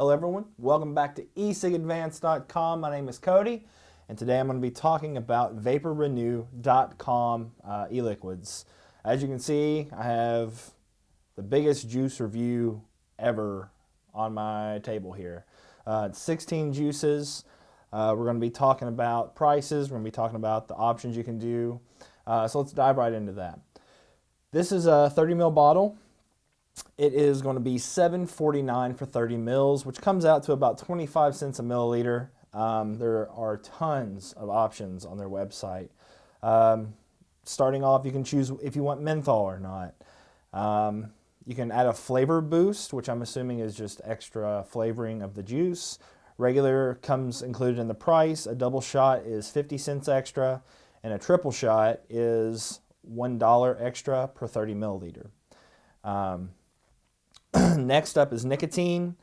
Hello everyone, welcome back to Ecigadvanced.com. My name is Cody, and today I'm going to be talking about VaporRenew.com e-liquids. As you can see, I have the biggest juice review ever on my table here. It's 16 juices. We're going to be talking about prices, we're going to be talking about the options you can do. So let's dive right into that. This is a 30 ml bottle. It is going to be $7.49 for 30 mils, which comes out to about 25 cents a milliliter. There are tons of options on their website. Starting off, you can choose if you want menthol or not. You can add a flavor boost, which I'm assuming is just extra flavoring of the juice. Regular comes included in the price. A double shot is 50 cents extra, and a triple shot is $1 extra per 30 milliliter. Next up is nicotine.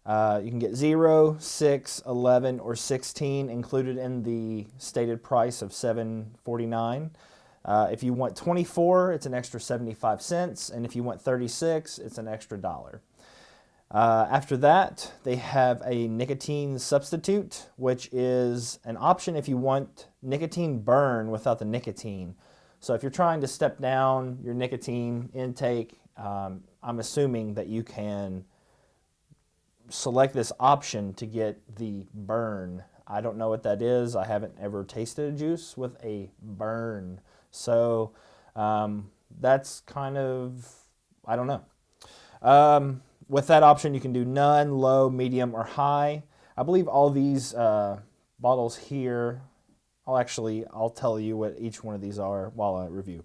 You can get 0, 6, 11, or 16 included in the stated price of $7.49. If you want 24, it's an extra 75 cents, and if you want 36, it's an extra $1. After that, they have a nicotine substitute, which is an option if you want nicotine burn without the nicotine. So if you're trying to step down your nicotine intake, I'm assuming that you can select this option to get the burn. I don't know what that is. I haven't ever tasted a juice with a burn. So that's kind of, I don't know. With that option, you can do none, low, medium, or high. I believe all these bottles here, I'll tell you what each one of these are while I review.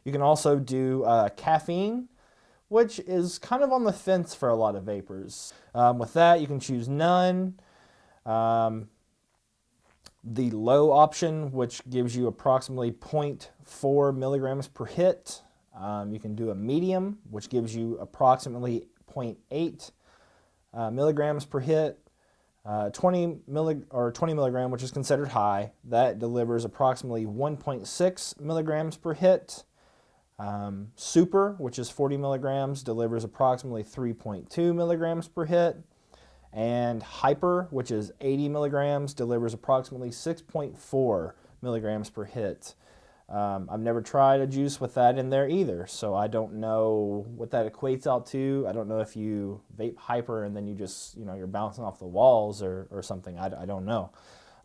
You can also do caffeine, which is kind of on the fence for a lot of vapors. With that, you can choose none. The low option, which gives you approximately 0.4 milligrams per hit. You can do a medium, which gives you approximately 0.8 milligrams per hit. 20 milligram, which is considered high, that delivers approximately 1.6 milligrams per hit. Super, which is 40 milligrams, delivers approximately 3.2 milligrams per hit. And hyper, which is 80 milligrams, delivers approximately 6.4 milligrams per hit. I've never tried a juice with that in there either, so I don't know what that equates out to. I don't know if you vape hyper and then you just, you're bouncing off the walls or something. I don't know.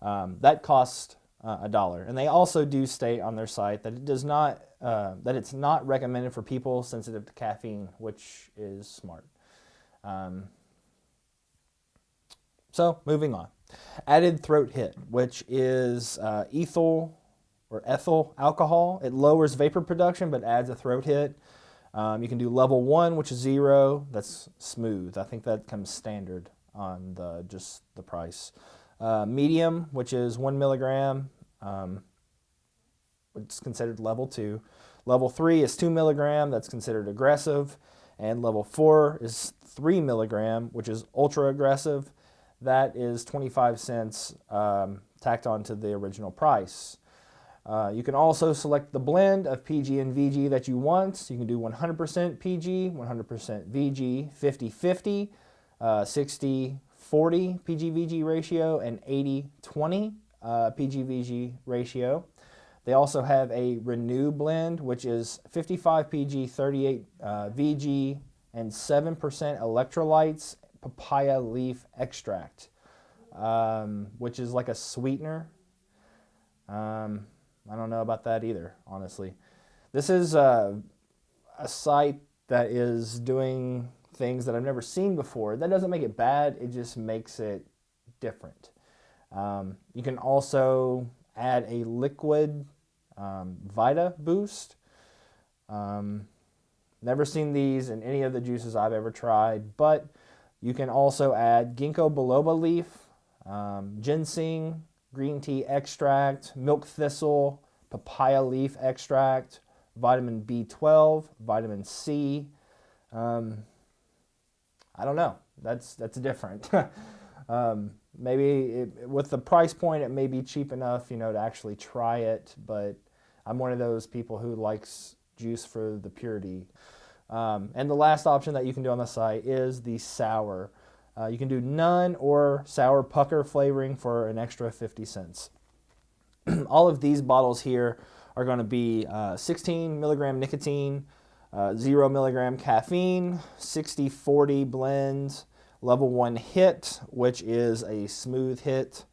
That costs $1. And they also do state on their site that it does not, that it's not recommended for people sensitive to caffeine, which is smart. So moving on. Added throat hit, which is ethyl alcohol. It lowers vapor production but adds a throat hit. You can do level 1, which is 0. That's smooth. I think that comes standard on just the price. Medium, which is 1 milligram. It's considered level 2. Level 3 is 2 milligram. That's considered aggressive. And level 4 is 3 milligram, which is ultra aggressive. That is 25 cents tacked onto the original price. You can also select the blend of PG and VG that you want. You can do 100% PG, 100% VG, 50-50, 60-40 PG-VG ratio, and 80-20 PG-VG ratio. They also have a Renew blend, which is 55 PG, 38 VG, and 7% electrolytes papaya leaf extract, which is like a sweetener. I don't know about that either, honestly. This is a site that is doing things that I've never seen before. That doesn't make it bad, it just makes it different. You can also add a liquid Vita Boost. Never seen these in any of the juices I've ever tried, but you can also add ginkgo biloba leaf, ginseng, green tea extract, milk thistle, papaya leaf extract, vitamin B12, vitamin C. I don't know. That's different. Maybe with the price point, it may be cheap enough, to actually try it. But I'm one of those people who likes juice for the purity. And the last option that you can do on the site is the sour. You can do none or sour pucker flavoring for an extra 50 cents. All of these bottles here are going to be 16 milligram nicotine, 0 milligram caffeine, 60-40 blend, level 1 hit, which is a smooth hit,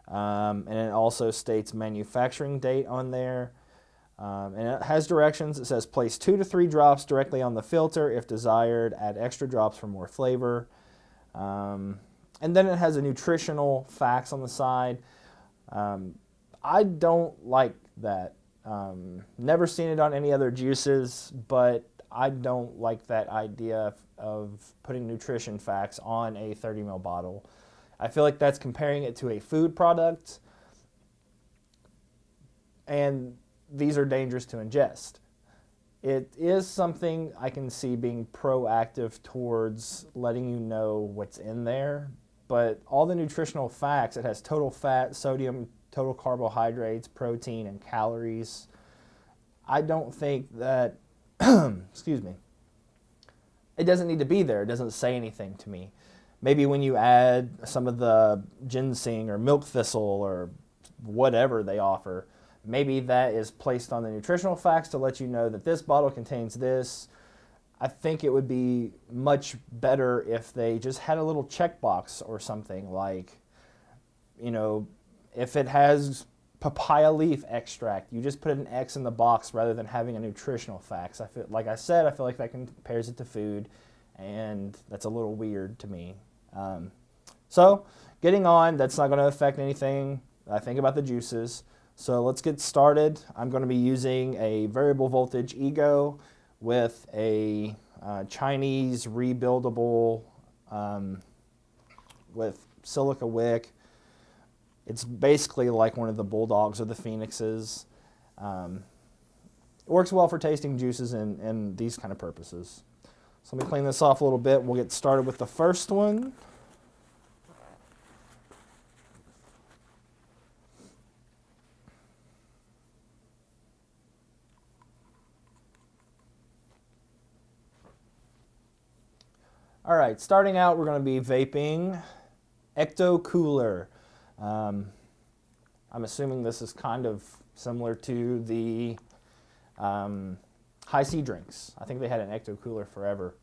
and it also states manufacturing date on there. And it has directions. It says place 2 to 3 drops directly on the filter. If desired, add extra drops for more flavor. And then it has a nutritional facts on the side. I don't like that. Never seen it on any other juices, but I don't like that idea of putting nutrition facts on a 30 ml bottle. I feel like that's comparing it to a food product, and these are dangerous to ingest. It is something I can see being proactive towards letting you know what's in there, but all the nutritional facts, it has total fat, sodium, total carbohydrates, protein, and calories. I don't think that, excuse me, it doesn't need to be there. It doesn't say anything to me. Maybe when you add some of the ginseng or milk thistle or whatever they offer, maybe that is placed on the nutritional facts to let you know that this bottle contains this. I think it would be much better if they just had a little checkbox or something like, you know, if it has papaya leaf extract, you just put an X in the box rather than having a nutritional facts. I feel, like I said, I feel like that compares it to food, and that's a little weird to me. So getting on, that's not going to affect anything I think about the juices. So let's get started. I'm going to be using a variable voltage Ego with a Chinese rebuildable with silica wick. It's basically like one of the Bulldogs or the Phoenixes. It works well for tasting juices and these kind of purposes. So let me clean this off a little bit. We'll get started with the first one. All right, starting out, we're going to be vaping Ecto Cooler. I'm assuming this is kind of similar to the high C drinks. I think they had an Ecto Cooler forever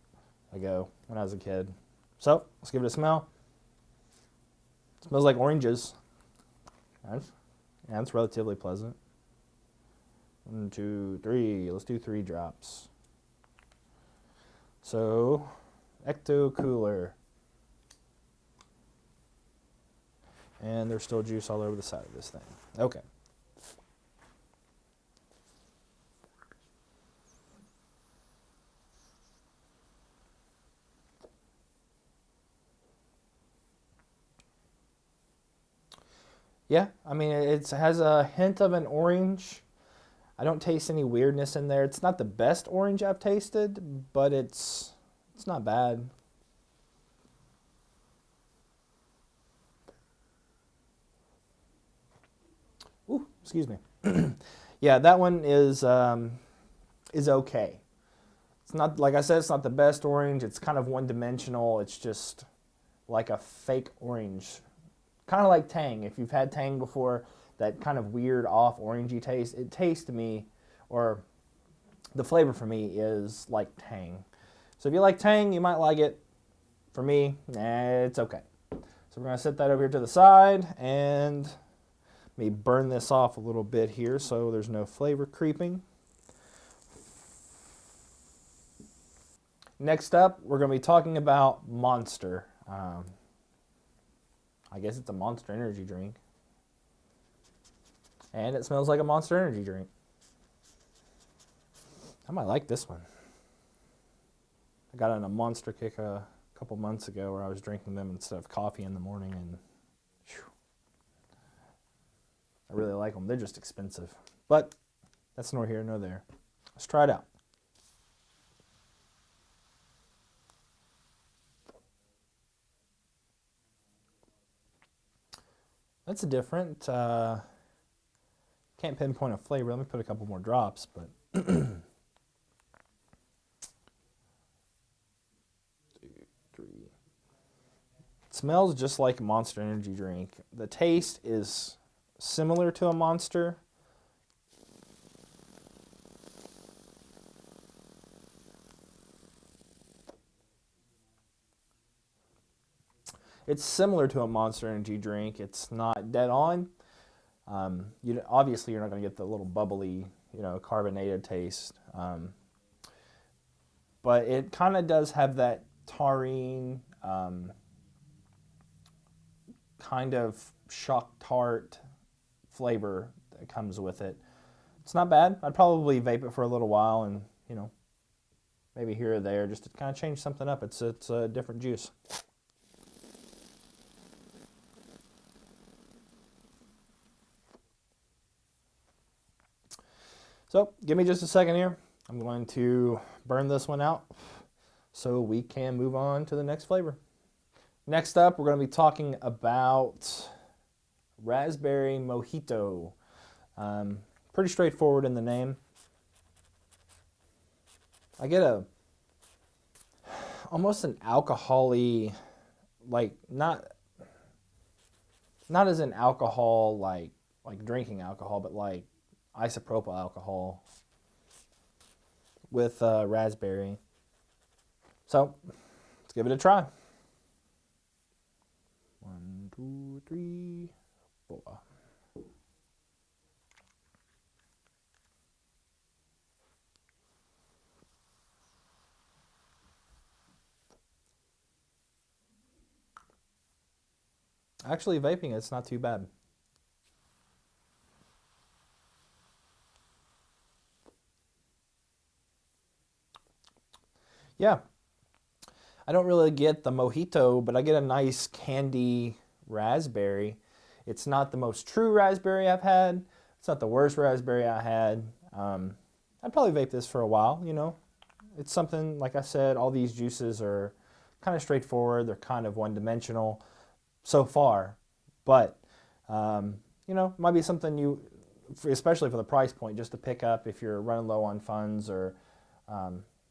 ago when I was a kid. So let's give it a smell. It smells like oranges. It's relatively pleasant. 1, 2, 3. Let's do 3 drops. So Ecto Cooler. And there's still juice all over the side of this thing. Okay. Yeah, I mean, it has a hint of an orange. I don't taste any weirdness in there. It's not the best orange I've tasted, but it's not bad. Ooh, excuse me. Yeah, that one is okay. It's not, like I said, it's not the best orange. It's kind of one-dimensional. It's just like a fake orange. Kind of like Tang. If you've had Tang before, that kind of weird off orangey taste, it tastes to me, or the flavor for me is like Tang. So if you like Tang, you might like it. For me, it's okay. So we're going to set that over here to the side, and let me burn this off a little bit here so there's no flavor creeping. Next up, we're going to be talking about Monster. I guess it's a Monster energy drink. And it smells like a Monster energy drink. I might like this one. I got on a Monster kick a couple months ago where I was drinking them instead of coffee in the morning, and whew, I really like them. They're just expensive. But that's nor here nor there. Let's try it out. That's different. Can't pinpoint a flavor. Let me put a couple more drops, but 2, 3. It smells just like a Monster energy drink. The taste is similar to a Monster. It's similar to a Monster energy drink. It's not dead on. Obviously, you're not going to get the little bubbly, carbonated taste. But it kind of does have that taurine, kind of shock tart flavor that comes with it. It's not bad. I'd probably vape it for a little while and, maybe here or there just to kind of change something up. It's a different juice. So give me just a second here. I'm going to burn this one out so we can move on to the next flavor. Next up, we're going to be talking about Raspberry Mojito. Pretty straightforward in the name. I get almost an alcohol-y, like not as in alcohol like drinking alcohol, but like isopropyl alcohol with raspberry. So let's give it a try. 1, 2, 3, 4. Actually, vaping it's not too bad. Yeah, I don't really get the mojito, but I get a nice candy raspberry. It's not the most true raspberry I've had. It's not the worst raspberry I had. I'd probably vape this for a while, It's something, like I said, all these juices are kind of straightforward. They're kind of one-dimensional so far. But, might be something you, especially for the price point, just to pick up if you're running low on funds or,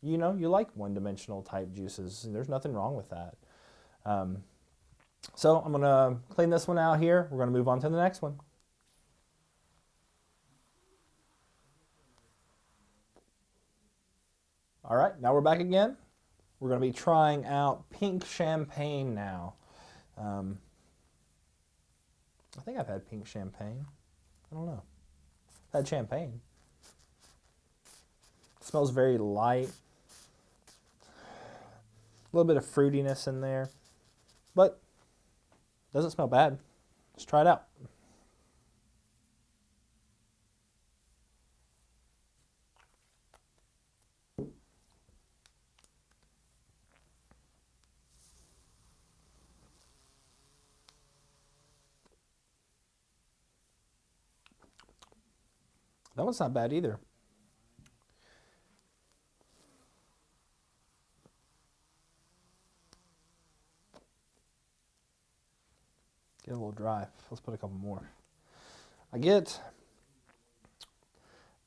you like one-dimensional type juices. There's nothing wrong with that. So I'm going to clean this one out here. We're going to move on to the next one. All right, now we're back again. We're going to be trying out pink champagne now. I think I've had pink champagne. I don't know. I've had champagne. It smells very light. A little bit of fruitiness in there, but doesn't smell bad. Let's try it out. That one's not bad either. Get a little dry. Let's put a couple more. I get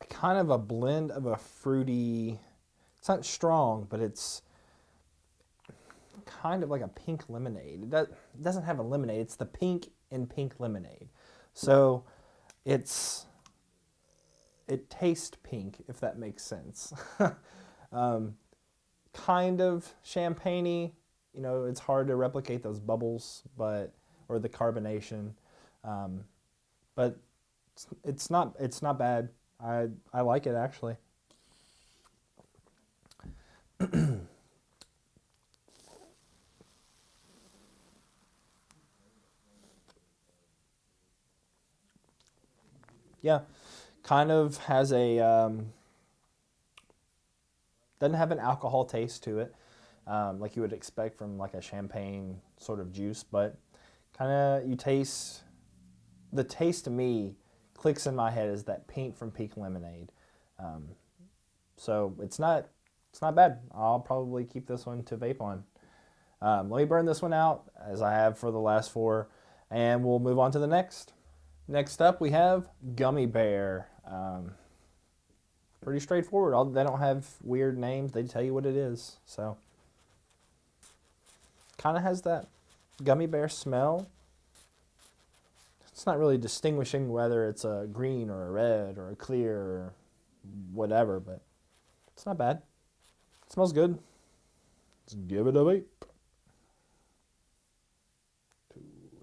kind of a blend of a fruity, it's not strong, but it's kind of like a pink lemonade. It doesn't have a lemonade. It's the pink in pink lemonade. So it tastes pink, if that makes sense. Kind of champagne-y. It's hard to replicate those bubbles, or the carbonation, but it's not bad. I like it actually. Yeah, kind of has a doesn't have an alcohol taste to it, like you would expect from like a champagne sort of juice, but kind of the taste to me clicks in my head is that pink from pink lemonade. So it's not bad. I'll probably keep this one to vape on. Let me burn this one out as I have for the last 4, and we'll move on to the next. Next up we have Gummy Bear. Pretty straightforward. They don't have weird names. They tell you what it is. So kind of has that gummy bear smell. It's not really distinguishing whether it's a green or a red or a clear or whatever, but it's not bad. It smells good. Let's give it a vape. 2,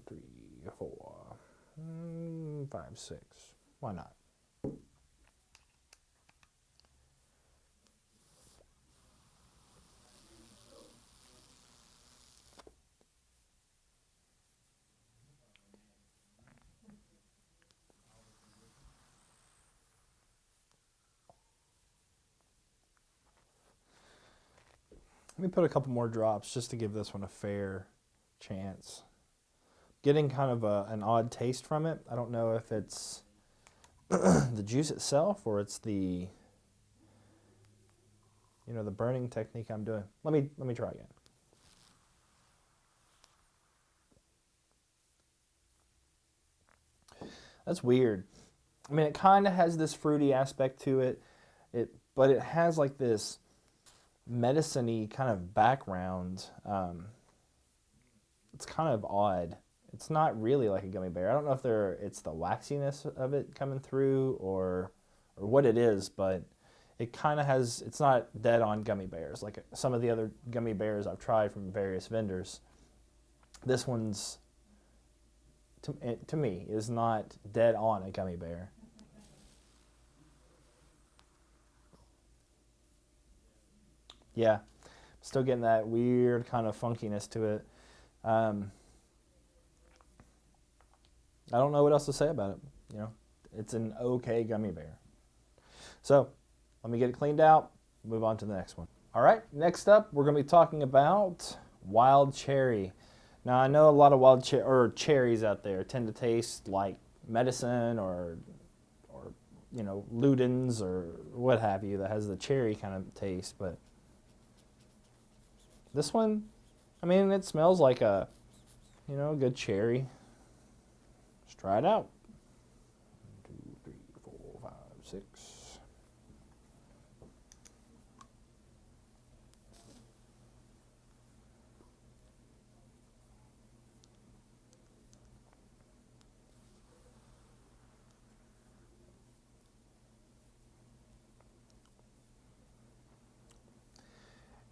3, 4, 5, 6. Why not? Let me put a couple more drops just to give this one a fair chance. Getting kind of an odd taste from it. I don't know if it's the juice itself or it's the, you know, the burning technique I'm doing. Let me try again. That's weird. I mean, it kind of has this fruity aspect to it, but it has like this medicine-y kind of background. It's kind of odd. It's not really like a gummy bear. I don't know if it's the waxiness of it coming through or what it is, but it kind of has, it's not dead on gummy bears like some of the other gummy bears I've tried from various vendors. This one's, to me, is not dead on a gummy bear. Yeah, still getting that weird kind of funkiness to it. I don't know what else to say about it. You know, it's an okay gummy bear. So let me get it cleaned out, move on to the next one. All right, next up, we're going to be talking about wild cherry. Now, I know a lot of wild cherries out there tend to taste like medicine or you know, Ludens or what have you that has the cherry kind of taste, but this one, I mean, it smells like a, you know, a good cherry. Let's try it out. 1, 2, 3, 4, 5, 6.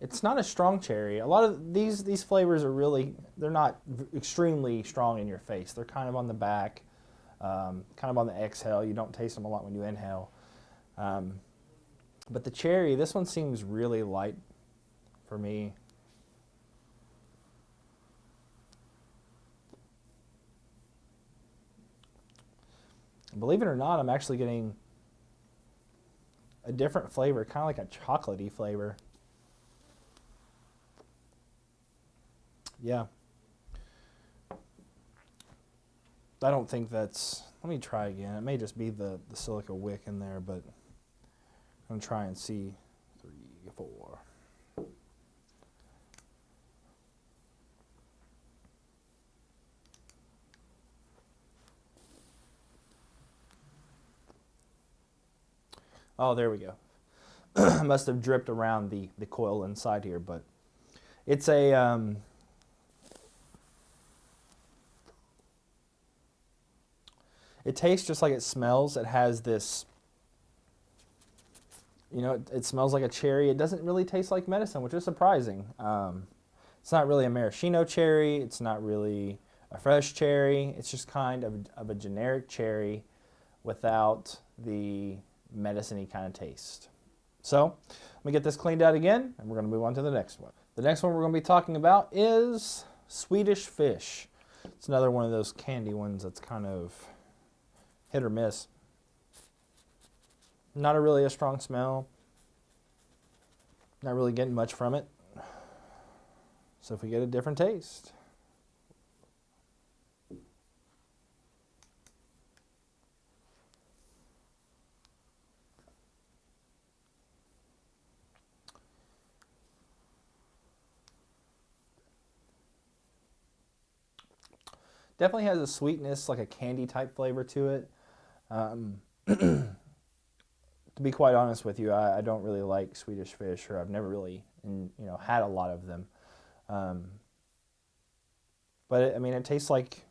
It's not a strong cherry. A lot of these flavors are really, they're not extremely strong in your face. They're kind of on the back, kind of on the exhale. You don't taste them a lot when you inhale. But the cherry, this one seems really light for me. Believe it or not, I'm actually getting a different flavor, kind of like a chocolatey flavor. Yeah. I don't think that's, let me try again. It may just be the silica wick in there, but I'm going to try and see. 3, 4. Oh, there we go. Must have dripped around the coil inside here, but it's a, it tastes just like it smells. It has this, you know, it smells like a cherry. It doesn't really taste like medicine, which is surprising. It's not really a maraschino cherry. It's not really a fresh cherry. It's just kind of a generic cherry without the medicine-y kind of taste. So let me get this cleaned out again, and we're going to move on to the next one. The next one we're going to be talking about is Swedish Fish. It's another one of those candy ones that's kind of hit or miss. Not really a strong smell. Not really getting much from it. So if we get a different taste. Definitely has a sweetness, like a candy type flavor to it. To be quite honest with you, I don't really like Swedish Fish, or I've never really, had a lot of them. But I mean, it tastes like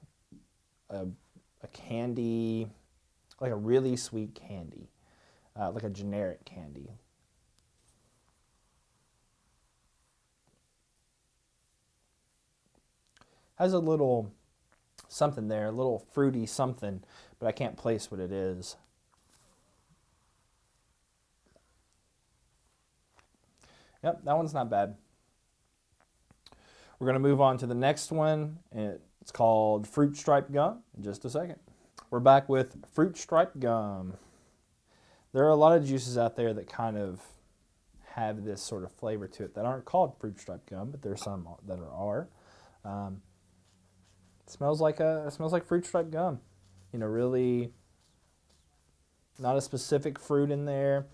a candy, like a really sweet candy, like a generic candy. Has a little something there, a little fruity something, but I can't place what it is. Yep, that one's not bad. We're going to move on to the next one. It's called Fruit Stripe Gum in just a second. We're back with Fruit Stripe Gum. There are a lot of juices out there that kind of have this sort of flavor to it that aren't called Fruit Stripe Gum, but there's some that are. It smells like Fruit Stripe Gum. You know, really not a specific fruit in there.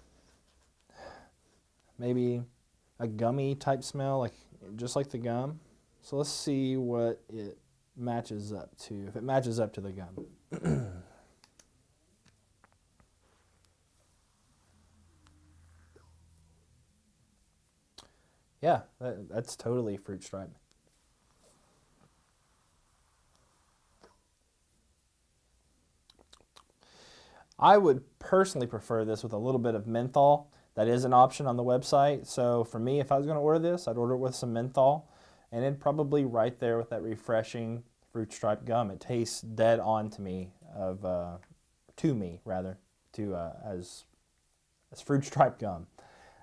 Maybe a gummy type smell, like just like the gum. So let's see what it matches up to. If it matches up to the gum. Yeah, that's totally Fruit Stripe. I would personally prefer this with a little bit of menthol. That is an option on the website. So for me, if I was going to order this, I'd order it with some menthol. And it'd probably right there with that refreshing Fruit Stripe gum. It tastes dead on to me, as Fruit Stripe gum.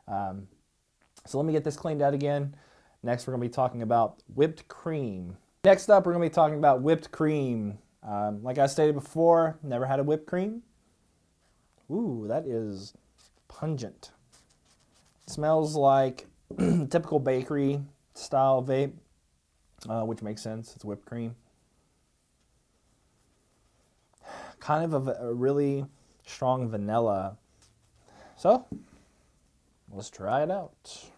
So let me get this cleaned out again. Next, we're going to be talking about whipped cream. Next up, we're going to be talking about whipped cream. Like I stated before, never had a whipped cream. Ooh, that is pungent. Smells like typical bakery style vape, which makes sense. It's whipped cream. Kind of a really strong vanilla. So, let's try it out.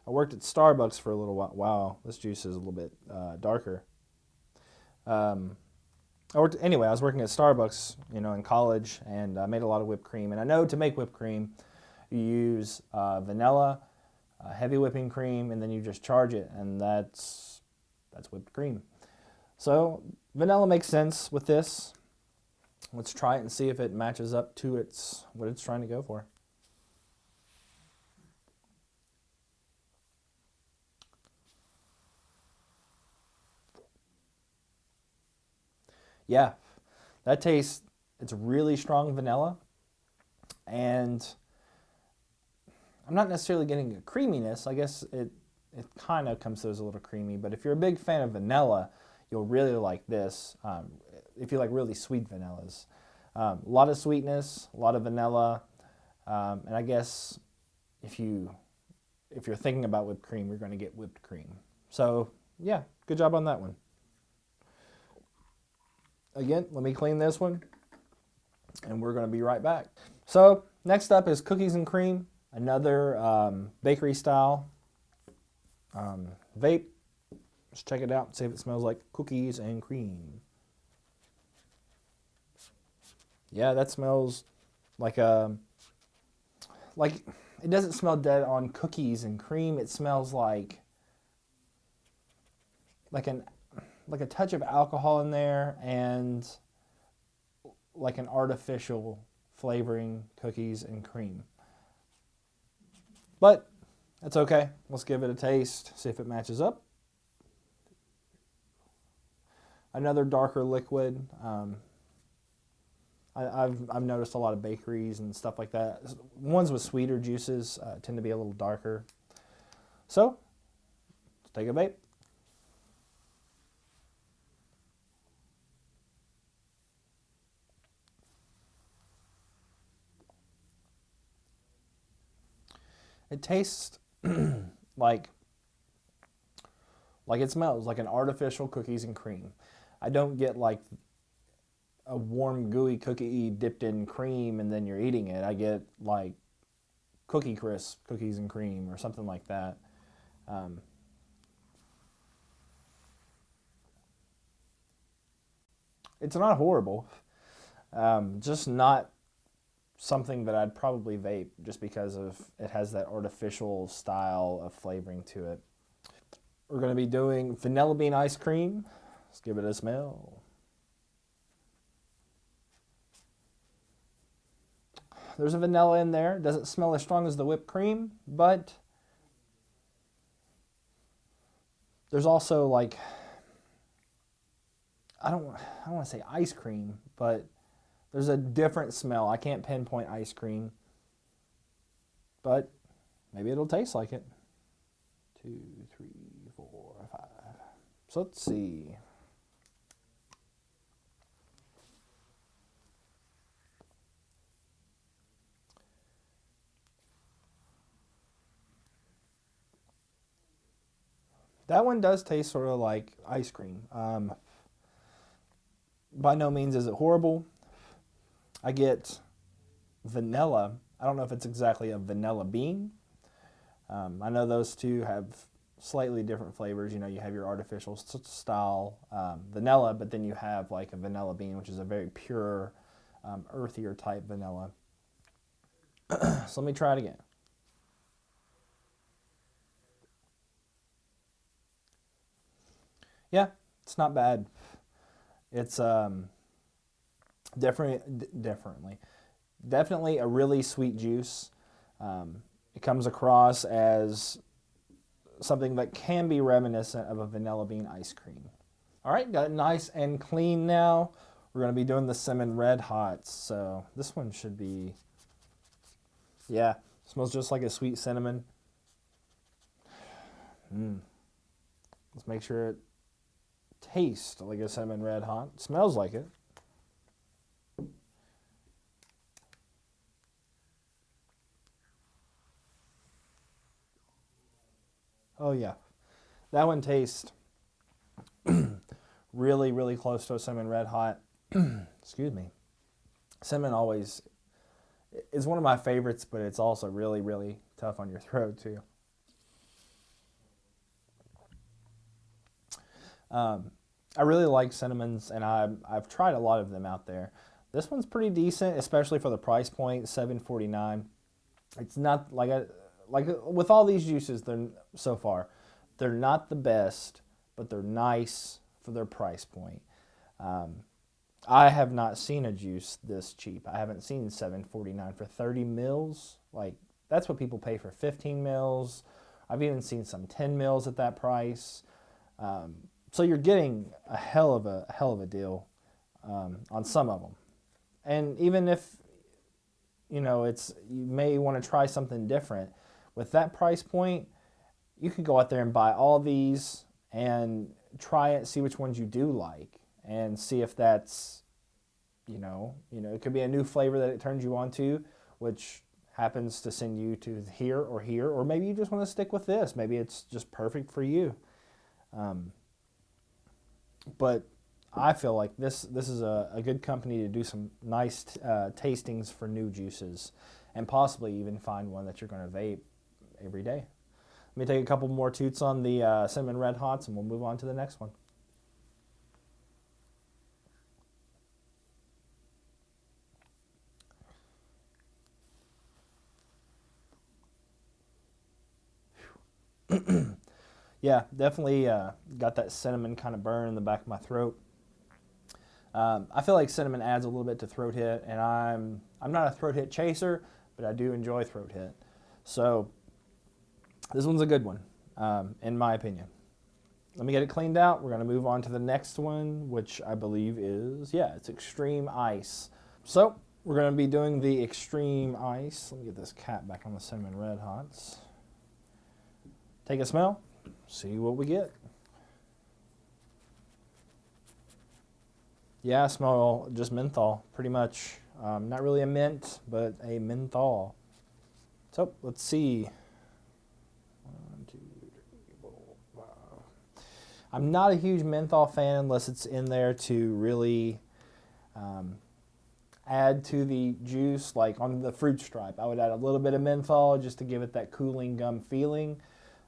I worked at Starbucks for a little while. Wow, this juice is a little bit darker. I was working at Starbucks, in college, and I made a lot of whipped cream. And I know to make whipped cream, you use vanilla, heavy whipping cream, and then you just charge it, and that's whipped cream. So vanilla makes sense with this. Let's try it and see if it matches up to what it's trying to go for. Yeah, it's really strong vanilla, and I'm not necessarily getting a creaminess. I guess it kind of comes through as a little creamy, but if you're a big fan of vanilla, you'll really like this. If you like really sweet vanillas. A lot of sweetness, a lot of vanilla, and I guess if you're thinking about whipped cream, you're going to get whipped cream. So yeah, good job on that one. Again, let me clean this one, and we're going to be right back. So next up is cookies and cream, another bakery style vape. Let's check it out and see if it smells like cookies and cream. Yeah, that smells like it doesn't smell dead on cookies and cream. It smells like a touch of alcohol in there and like an artificial flavoring cookies and cream. But that's okay. Let's give it a taste, see if it matches up. Another darker liquid. I've noticed a lot of bakeries and stuff like that. Ones with sweeter juices tend to be a little darker. So, let's take a vape. It tastes like it smells like an artificial cookies and cream. I don't get like a warm gooey cookie dipped in cream and then you're eating it. I get like Cookie Crisp cookies and cream or something like that. It's not horrible, just not something that I'd probably vape just because of it has that artificial style of flavoring to it. we're going to be doing vanilla bean ice cream. Let's give it a smell. There's a vanilla in there. It doesn't smell as strong as the whipped cream, but there's also like, I don't want to say ice cream, but there's a different smell. I can't pinpoint ice cream, but maybe it'll taste like it. 2, 3, 4, 5. So let's see. That one does taste sort of like ice cream. By no means is it horrible. I get vanilla. I don't know if it's exactly a vanilla bean. I know those two have slightly different flavors. You know, you have your artificial style vanilla, but then you have like a vanilla bean, which is a very pure, earthier type vanilla. So let me try it again. Yeah, it's not bad. It's definitely a really sweet juice. It comes across as something that can be reminiscent of a vanilla bean ice cream. All right, got it nice and clean now. We're going to be doing the cinnamon red hots. So this one should be, yeah, smells just like a sweet cinnamon. Let's make sure it tastes like a cinnamon red hot. It smells like it. Oh yeah, that one tastes really, really close to a cinnamon red hot. Excuse me. Cinnamon always is one of my favorites, but it's also really, really tough on your throat too. I really like cinnamons, and I've tried a lot of them out there. This one's pretty decent, especially for the price point, $7.49. It's not like with all these juices, so far, they're not the best, but they're nice for their price point. I have not seen a juice this cheap. I haven't seen $7.49 for 30 mils. Like, that's what people pay for 15 mils. I've even seen some 10 mils at that price. So you're getting a hell of a deal on some of them. And even if you may want to try something different with that price point, you can go out there and buy all these and try it, see which ones you do like, and see if that's it could be a new flavor that it turns you on to, which happens to send you to here, or maybe you just want to stick with this. Maybe it's just perfect for you. But I feel like this is a good company to do some nice tastings for new juices, and possibly even find one that you're going to vape every day. Let me take a couple more toots on the cinnamon red hots, and we'll move on to the next one. Yeah, definitely got that cinnamon kind of burn in the back of my throat. I feel like cinnamon adds a little bit to throat hit, and I'm not a throat hit chaser, but I do enjoy throat hit. So this one's a good one, in my opinion. Let me get it cleaned out. We're going to move on to the next one, which I believe is, it's Extreme Ice. So we're going to be doing the Extreme Ice. Let me get this cap back on the cinnamon red hots. Take a smell. See what we get. Yeah, I smell just menthol, pretty much. Not really a mint, but a menthol. So let's see. 1, 2, 3, 4, 5. I'm not a huge menthol fan unless it's in there to really add to the juice, like on the fruit stripe. I would add a little bit of menthol just to give it that cooling gum feeling.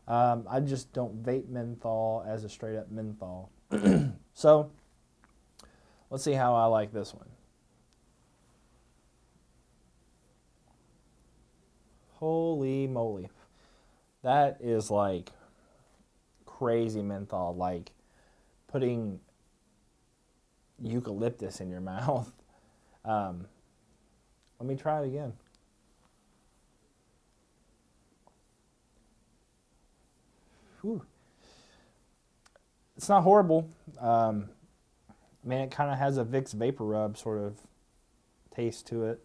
I just don't vape menthol as a straight up menthol. So let's see how I like this one. Holy moly. That is like crazy menthol, like putting eucalyptus in your mouth. Let me try it again. Whew. It's not horrible. I mean, it kind of has a Vicks Vapor Rub sort of taste to it.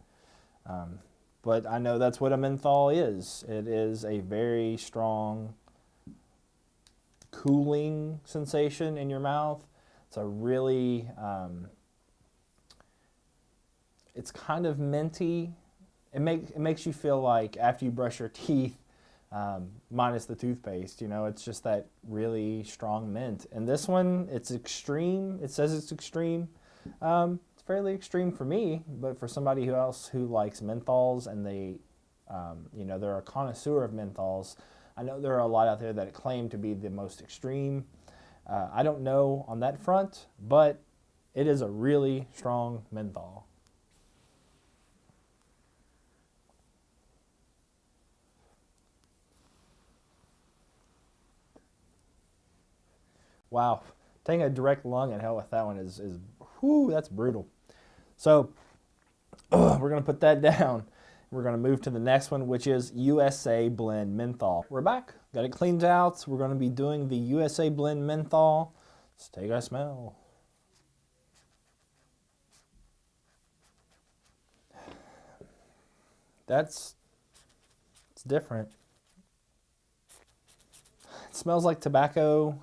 But I know that's what a menthol is. It is a very strong cooling sensation in your mouth. It's a really, it's kind of minty. It makes you feel like after you brush your teeth, minus the toothpaste, you know, it's just that really strong mint. And this one, it's extreme. It says it's extreme. It's fairly extreme for me, but for somebody else who likes menthols and they, you know, they're a connoisseur of menthols. I know there are a lot out there that claim to be the most extreme. I don't know on that front, but it is a really strong menthol. Wow, taking a direct lung inhale with that one is whoo, that's brutal. So we're going to put that down. We're going to move to the next one, which is USA Blend Menthol. We're back. Got it cleaned out. We're going to be doing the USA Blend Menthol. Let's take a smell. It's different. It smells like tobacco.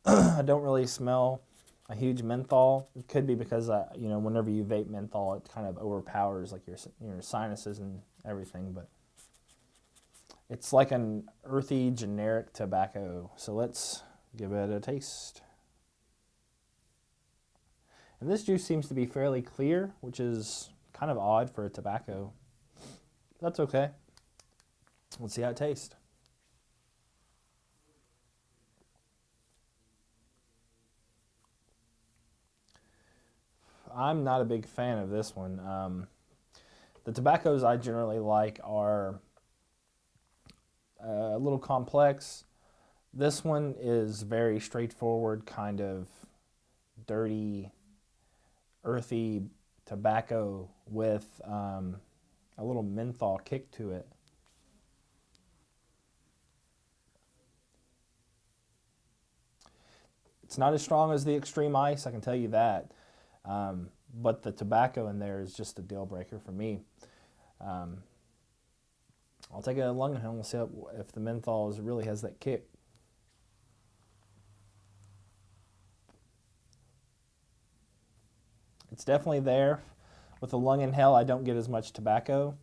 I don't really smell a huge menthol. It could be because you know, whenever you vape menthol, it kind of overpowers like your sinuses and everything. But it's like an earthy, generic tobacco. So let's give it a taste. And this juice seems to be fairly clear, which is kind of odd for a tobacco. That's okay. Let's see how it tastes. I'm not a big fan of this one. The tobaccos I generally like are a little complex. This one is very straightforward, kind of dirty, earthy tobacco with a little menthol kick to it. It's not as strong as the Extreme Ice, I can tell you that. But the tobacco in there is just a deal breaker for me. I'll take a lung inhale and we'll see if the menthol really has that kick. It's definitely there. With the lung inhale, I don't get as much tobacco.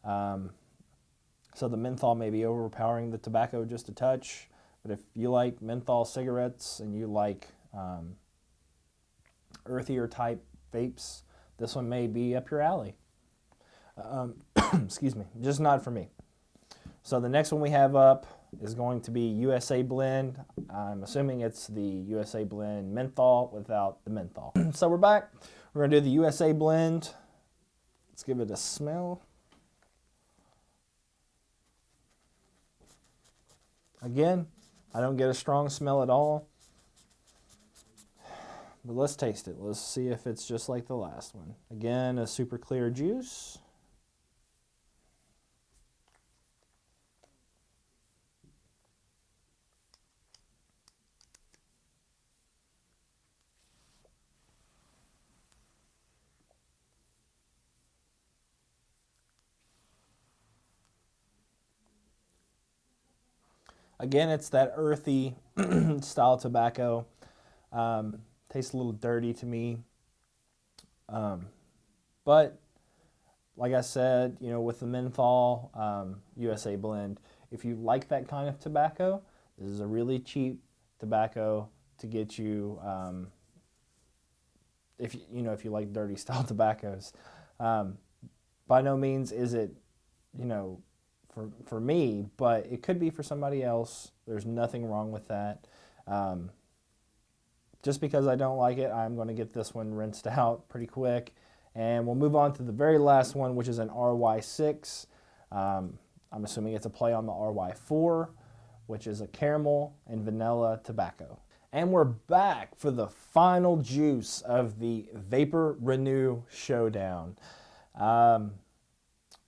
So the menthol may be overpowering the tobacco just a touch. But if you like menthol cigarettes and you like earthier type vapes, this one may be up your alley. Excuse me, just not for me. So the next one we have up is going to be USA Blend. I'm assuming it's the USA Blend Menthol without the menthol. So we're back. We're going to do the USA Blend. Let's give it a smell. Again, I don't get a strong smell at all. But let's taste it. Let's see if it's just like the last one. Again, a super clear juice. Again, it's that earthy style tobacco. Tastes a little dirty to me. But like I said, you know, with the menthol USA Blend, if you like that kind of tobacco, this is a really cheap tobacco to get you, if you like dirty style tobaccos. By no means is it, you know, for me, but it could be for somebody else. There's nothing wrong with that. Just because I don't like it, I'm going to get this one rinsed out pretty quick. And we'll move on to the very last one, which is an RY6. I'm assuming it's a play on the RY4. which is a caramel and vanilla tobacco. And we're back for the final juice of the Vapor Renew Showdown.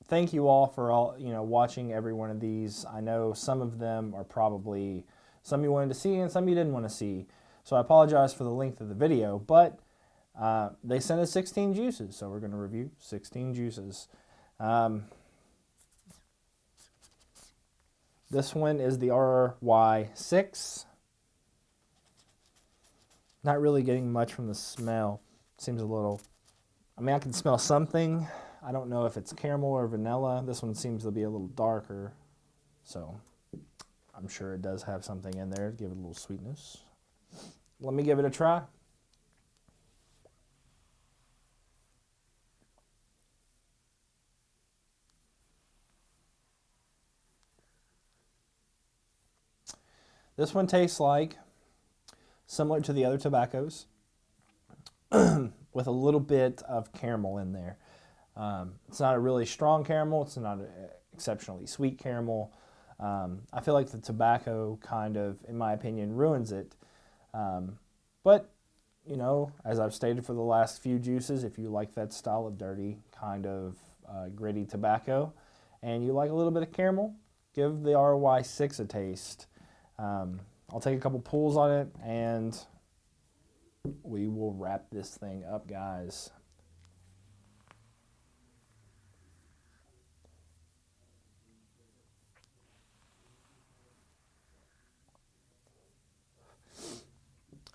Thank you all for watching every one of these. I know some of them are probably some you wanted to see and some you didn't want to see. So I apologize for the length of the video, but they sent us 16 juices, so we're going to review 16 juices. This one is the RY6. Not really getting much from the smell. Seems a little, I mean, I can smell something. I don't know if it's caramel or vanilla. This one seems to be a little darker, so I'm sure it does have something in there to give it a little sweetness. Let me give it a try. This one tastes like similar to the other tobaccos with a little bit of caramel in there. It's not a really strong caramel. It's not an exceptionally sweet caramel. I feel like the tobacco kind of, in my opinion, ruins it. But, you know, as I've stated for the last few juices, if you like that style of dirty, kind of gritty tobacco, and you like a little bit of caramel, give the RY6 a taste. I'll take a couple pulls on it, and we will wrap this thing up, guys.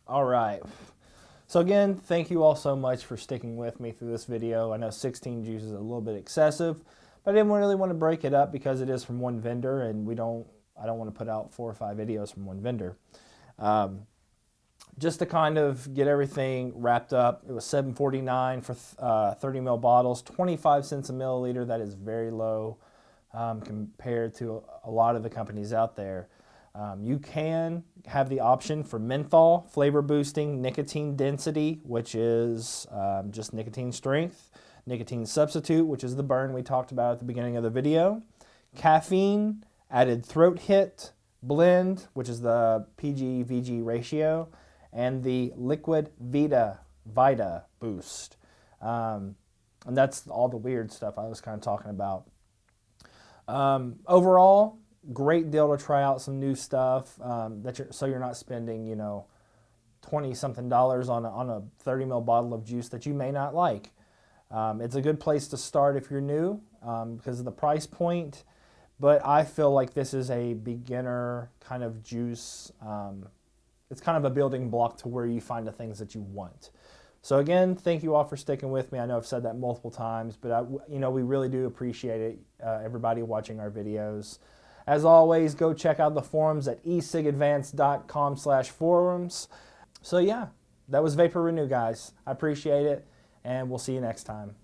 All right. So again, thank you all so much for sticking with me through this video. I know 16 juices is a little bit excessive, but I didn't really want to break it up because it is from one vendor, and I don't want to put out 4 or 5 videos from one vendor. Just to kind of get everything wrapped up, it was $7.49 for 30 ml bottles, 25 cents a milliliter. That is very low compared to a lot of the companies out there. You can have the option for menthol, flavor boosting, nicotine density, which is just nicotine strength, nicotine substitute, which is the burn we talked about at the beginning of the video, caffeine, added throat hit, blend, which is the PG-VG ratio, and the liquid Vita boost. And that's all the weird stuff I was kind of talking about. Overall, great deal to try out some new stuff so you're not spending, you know, $20-something on a 30 ml bottle of juice that you may not like. It's a good place to start if you're new because of the price point. But I feel like this is a beginner kind of juice. It's kind of a building block to where you find the things that you want. So again, thank you all for sticking with me. I know I've said that multiple times, but we really do appreciate it, everybody watching our videos. As always, go check out the forums at ecigadvanced.com/forums. So yeah, that was Vapor Renew, guys. I appreciate it, and we'll see you next time.